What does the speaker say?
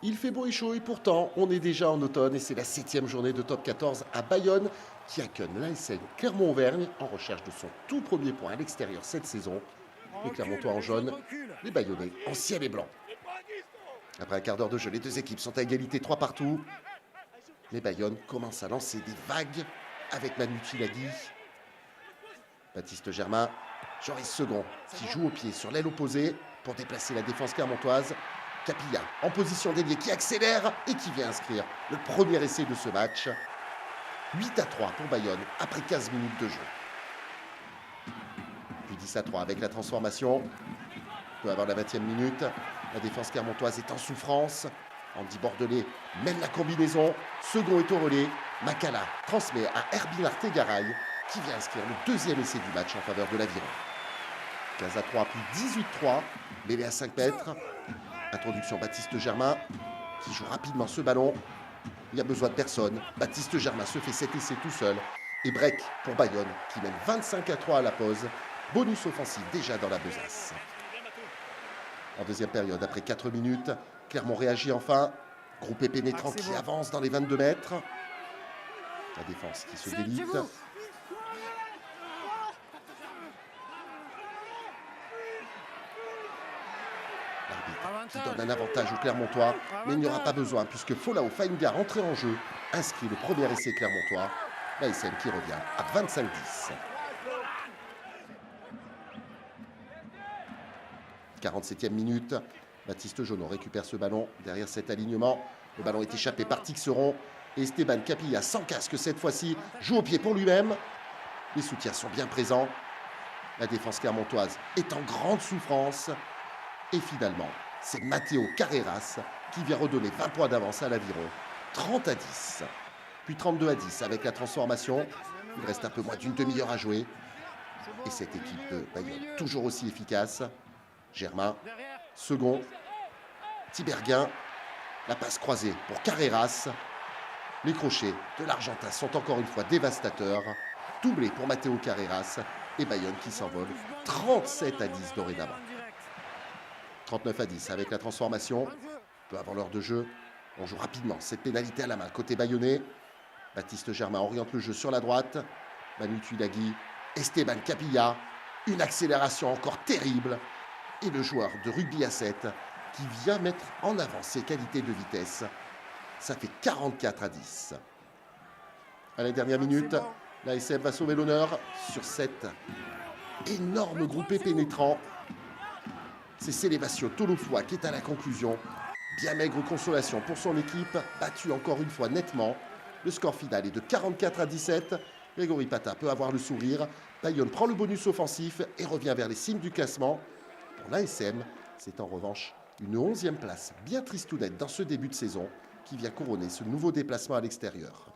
Il fait beau et chaud et pourtant, on est déjà en automne et c'est la 7e journée de top 14 à Bayonne qui accueille l'ASN Clermont-Auvergne en recherche de son tout premier point à l'extérieur cette saison. Les Clermontois en jaune, les Bayonnais en ciel et blanc. Après un quart d'heure de jeu, les deux équipes sont à égalité 3 partout. Mais Bayonne commence à lancer des vagues avec Manu Tuilagi. Baptiste Germain, Joris Second qui joue au pied sur l'aile opposée pour déplacer la défense clermontoise. Capilla en position d'ailier qui accélère et qui vient inscrire le premier essai de ce match. 8-3 pour Bayonne après 15 minutes de jeu. Puis 10-3 avec la transformation. Peu avant la 20e minute, la défense clermontoise est en souffrance. Andy Bordelais mène la combinaison. Second est au relais. Makala transmet à Herbin Artegaray qui vient inscrire le deuxième essai du match en faveur de l'Aviron. 15-3 puis 18-3, mêlé à 5 mètres. Introduction Baptiste Germain qui joue rapidement ce ballon. Il n'y a besoin de personne. Baptiste Germain se fait cet essai tout seul. Et break pour Bayonne qui mène 25-3 à la pause. Bonus offensif déjà dans la besace. En deuxième période, après 4 minutes, Clermont réagit enfin. Groupé pénétrant qui avance dans les 22 mètres. La défense qui se délite. L'arbitre qui donne un avantage aux Clermontois, mais il n'y aura pas besoin puisque Folao Fainga, rentré en jeu, inscrit le premier essai clermontois. L'ASM qui revient à 25-10. 47e minute, Baptiste Jaunon récupère ce ballon derrière cet alignement. Le ballon est échappé par Tixeron et Esteban Capilla, sans casque cette fois-ci, joue au pied pour lui-même. Les soutiens sont bien présents. La défense clermontoise est en grande souffrance. Et finalement, c'est Matteo Carreras qui vient redonner 20 points d'avance à l'Aviron. 30-10. Puis 32-10 avec la transformation. Il reste un peu moins d'une demi-heure à jouer. Et cette équipe de Bayonne, toujours aussi efficace. Germain, Second, Tiberguin. La passe croisée pour Carreras. Les crochets de l'Argentin sont encore une fois dévastateurs. Doublé pour Matteo Carreras. Et Bayonne qui s'envole 37-10 dorénavant. 39-10 avec la transformation. Peu avant l'heure de jeu, on joue rapidement cette pénalité à la main côté bayonnais. Baptiste Germain oriente le jeu sur la droite. Manu Tuilagi, Esteban Capilla. Une accélération encore terrible. Et le joueur de rugby à 7 qui vient mettre en avant ses qualités de vitesse. Ça fait 44-10. À la dernière minute, l'ASM va sauver l'honneur sur cet énorme groupé pénétrant. C'est Célébatio Tolofoa qui est à la conclusion. Bien maigre consolation pour son équipe, battue encore une fois nettement. Le score final est de 44-17. Grégory Pata peut avoir le sourire. Bayonne prend le bonus offensif et revient vers les cimes du classement. Pour l'ASM, c'est en revanche une 11e place bien tristounette dans ce début de saison qui vient couronner ce nouveau déplacement à l'extérieur.